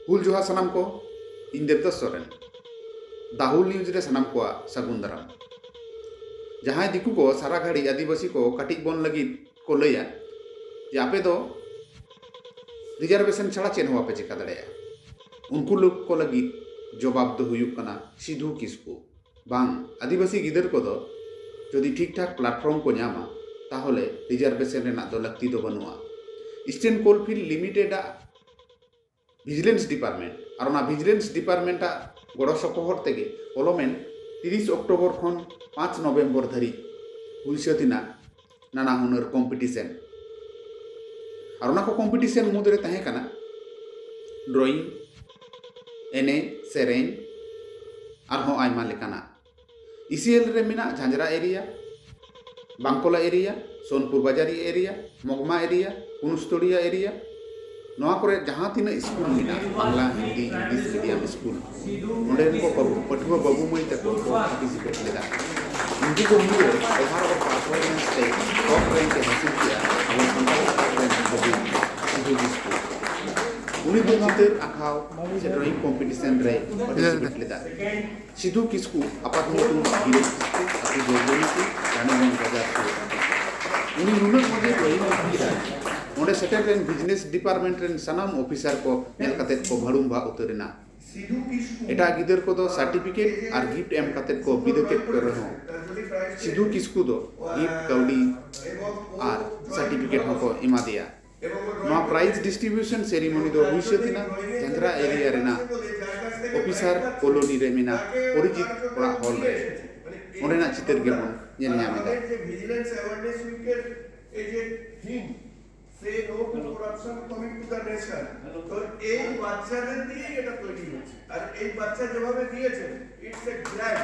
हुल जोहा सनाम को इन देवदास सोरेन दाहुल न्यूज रे सनाम को सगुन दाराम जहां दिकू को सारा घड़ी आदिवासी को कटिक बन लगी को लैया जे आपे दो रिजर्वेशन छाड़ा चेन पे चिका दड़ेया उनको लोग को लगी जवाब दो हुयुक कना सिधु किसकु बांग आदिवासी गिदर को दो जदि ठीक ठाक प्लेटफॉर्म को नामा ताहले रिजर्वेशन रेना दो लगती दो बनुआ eastern coalfield limited vigilance department और ना विजिलेंस डिपार्टमेंट गड़ो सपोहर तेगे पार्लियामेंट 30 अक्टोबर खन 5 नवेम्बर धरी हुईसतिना नाना हुनर कम्पिटिशन और ना को कम्पिटिशन मुद्रे तहे कना ड्रॉइंग एने सेरेन आरहों आयमा लेकाना इसीएल रे मिना Jhanjra area Bankola area Sonpur Bazari area Mugma area Kunustoria area नवा करे जहाँ तीन स्कूल मिना Bangla Hindi English medium school नोडे को पठुआ बाबू मई तक पार्टिसिपेट लेदा उनकी को मुझे ओभार और परफॉर्मेंस से टॉप रैंक हासिल किया और संताल सिधु स्कूल उन्हीं दो खातिर आखाव से ड्राइंग कंपटीशन रे पार्टिसिपेट लेदा सिधु किसकु अपार्टमेंट गिरे अति जोगोनी की रानीगंज बाजार को उन्हीं नुनक मुझे ड्राइंग किया ओंडे सेटेल रेन बिजनेस डिपार्टमेंट रेन सनाम ऑफिसर को नेल कते को भाड़ुम भा उतरेना एटा गिदर को दो सर्टिफिकेट और गिफ्ट एम कते को बिदकेट कर रहो सिधु किसकु दो गिफ्ट काउडी और सर्टिफिकेट को इमा दिया नो प्राइज डिस्ट्रीब्यूशन सेरेमनी दो हुईसतिना चंद्रा एरिया रेना ऑफिसर कॉलोनी रे मिना परिचित पड़ा हॉल रे ओंडे ना चितर गेबन नेल ᱧᱟᱢᱮᱫᱟ vigilance awareness week as a theme say no to corruption coming to the nation তো এই বাচ্চাদের দিয়ে এটা তৈরি হচ্ছে আর এই বাচ্চা যেভাবে দিয়েছে ইটস এ গ্র্যান্ড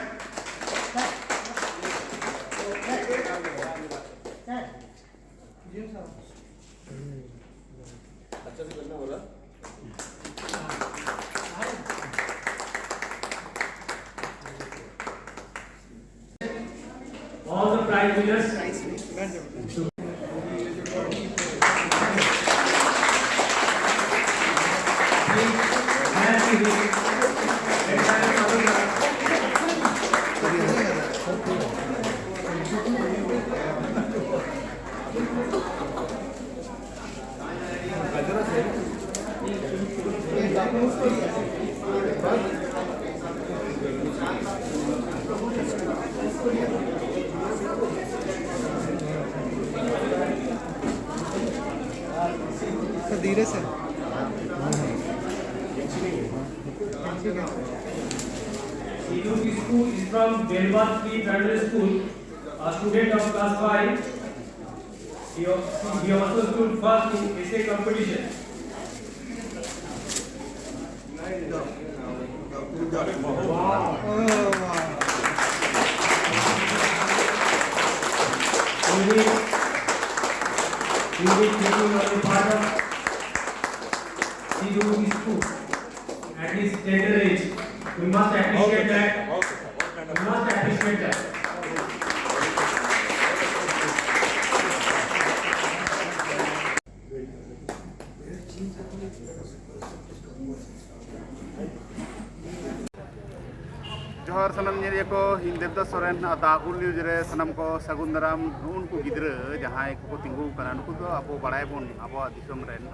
अच्छा से करना बोला all the prize winners धीरे से Sidhu Kisku is from Belwat Primary School, a student of class 5. He also stood first in essay competition. In the taking of the part of Sidhu Kisku at his tender age, we must appreciate that. We must appreciate that. जोहर सनम नेरिया को Hind Devdas Soren दाहुल news रे सनम को सगुन दाराम उनको गिद्र जहां को तिंगु कना नुकु तो अब बड़ाय बन अब दिसम रेन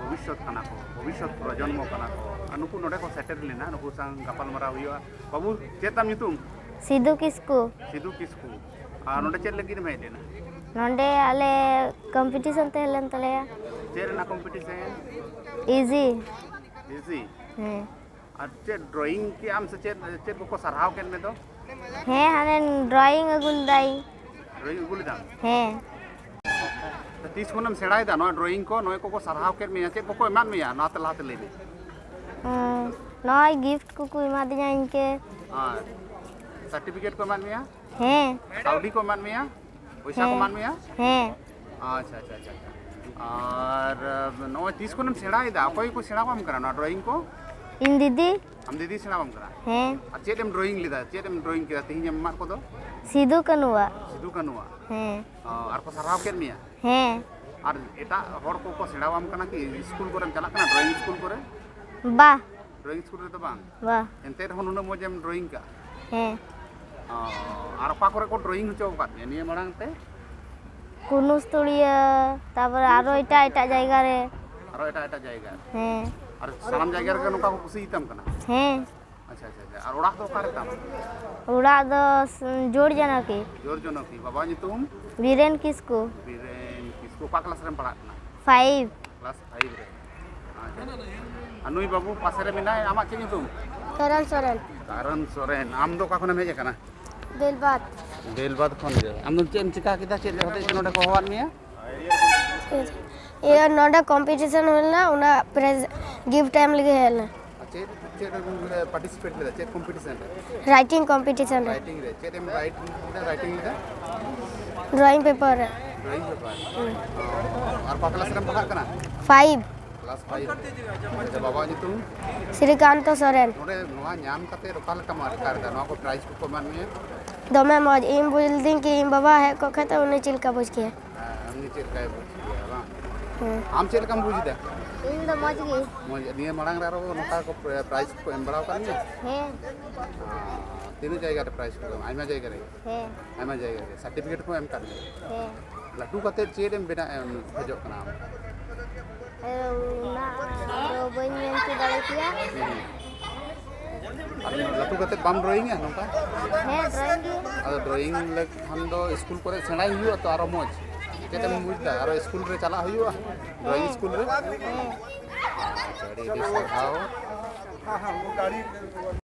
भविष्य कना को भविष्य प्रजन्म कना को नुकु नोडे को सेटल लेना नुकु संग गपाल मारा हुआ बाबू चेताम नितुम सिधु किसकु नोडे चेल लगी में लेना नोडे आले कंपटीशन तहलन तलेया चेरना कंपटीशन इजी हैं और चे ड्राइंग की आम से चे को सराहाव केन में दो है हने ड्राइंग अगुल दाई ड्राइंग अगुल दाम है तो 30 कोनम सेड़ाय दा नो ड्राइंग को नोय को सराहाव केन में चे को एमान में या ना तला ते लेने नोय गिफ्ट को एमा दिया इनके हां सर्टिफिकेट को एमान में या है काउडी को एमान में या पैसा को एमान में या है अच्छा और नोय 30 कोनम सेड़ाय दा कोई को सेड़ा काम करा ना ड्राइंग को इन दीदी हम दीदी सेड़ा काम करा है चेत एम ड्राइंग लिदा चेत एम ड्राइंग किदा तिहिं एम मार को दो सिधु कनुआ है और को सराहाव केन में है और एटा हर को सेड़ावाम कना कि स्कूल करे चला कना ड्राइंग स्कूल करे बा ड्राइंग स्कूल रे तो बांग ᱵᱟ एनते रहन उन मोजेम ड्राइंग का ᱦᱮᱸ और अका करे को ड्राइंग होचो का निये मांग ते ᱠᱩᱱᱩᱥᱛᱩᱲᱤᱭᱟᱹ ᱛᱟᱯᱚᱨᱮ ᱟᱨᱚ ᱮᱴᱟᱜ ᱡᱟᱭᱜᱟ ᱨᱮ आरो एटा जायगा ᱦᱮᱸ और सानाम जायगा रे नोका को कुसी तम कना ᱦᱮᱸ अच्छा अच्छा अच्छा और ओड़ा तो कारे तम ᱚᱲᱟᱜ ᱫᱚ ᱡᱳᱲ ᱡᱟᱱᱟᱠᱤ जोर जोनो की बाबा नितुम ᱵᱤᱨᱮᱱ ᱠᱤᱥᱠᱩ बीरेन किसको पा क्लास रे पढ़ा कना 5 क्लास 5 रे अनुई बाबू पासे रे मिना आमा चे नितुम ᱥᱚᱨᱮᱱ ᱥᱚᱨᱮᱱ कारण सोरेन आम दो का खने मेजे कना ᱵᱮᱞᱵᱟᱫ बेलबाद खन गे आम दो चेम चिका किदा चे होते नोडे को होवान मिया ये नोडा कंपटीशन होलना उना प्राइज गिफ्ट टाइम लगे हेलना चे चे पार्टिसिपेट ले चे कंपटीशन राइटिंग कंपटीशन रे राइटिंग रे चे टेम राइटिंग ले ड्राइंग पेपर रे ड्राइंग पेपर और पा क्लास रे पढ़ा कना 5 क्लास 5 बाबा नितुम श्रीकांत सोरेन नोडे नोआ ᱧᱟᱢ ᱠᱟᱛᱮ ᱨᱚᱠᱟ ᱞᱮᱠᱟ ᱢᱟᱨᱠᱟᱨ ᱫᱟ ᱱᱚᱣᱟ ᱠᱚ ᱯᱨᱟइज ᱠᱚ ᱮᱢᱟᱱ ᱢᱮ दमे मौज ᱤᱧ ᱵᱩᱡᱞᱫᱤᱧ ᱠᱤ ᱤᱧ ᱵᱟᱵᱟ ᱦᱮᱡ ᱠᱚᱜ ᱠᱷᱟᱡ ᱩᱱᱤ ᱪᱮᱫ ᱞᱮᱠᱟ ᱵᱩᱡᱽ ᱠᱮᱭᱟ हमनी चेक काय बुझ गया बा हम चेक कम बुझ दे ᱤᱧ ᱫᱚ ᱢᱚᱡᱽ ᱜᱮ मोज निये मांग रे नोका को प्राइज को एम बड़ाव कर ने ᱦᱮᱸ तीन जायगा रे प्राइज को आइमा जायगा रे ᱦᱮᱸ आइमा जायगा रे सर्टिफिकेट को एम कर ने ᱦᱮᱸ लाटू कते चेड एम बिना खजो कना ᱚᱱᱟ ᱫᱚ ᱵᱟᱹᱧ ᱢᱮᱱ ᱦᱚᱪᱚ ᱫᱟᱲᱮ ᱠᱮᱭᱟ लाटू कते बम ड्राइंग है नोका ᱦᱮᱸ ᱰᱨᱚᱭᱤᱝ ᱜᱮ अदो ड्राइंग ले हम दो स्कूल करे सेणाई हुआ तो आरो मोज केते बुझ दा आरो स्कूल रे चला हुआ ड्राइंग स्कूल रे ᱦᱮᱸ चढ़ी दिस आओ हाँ हाँ वो गाड़ी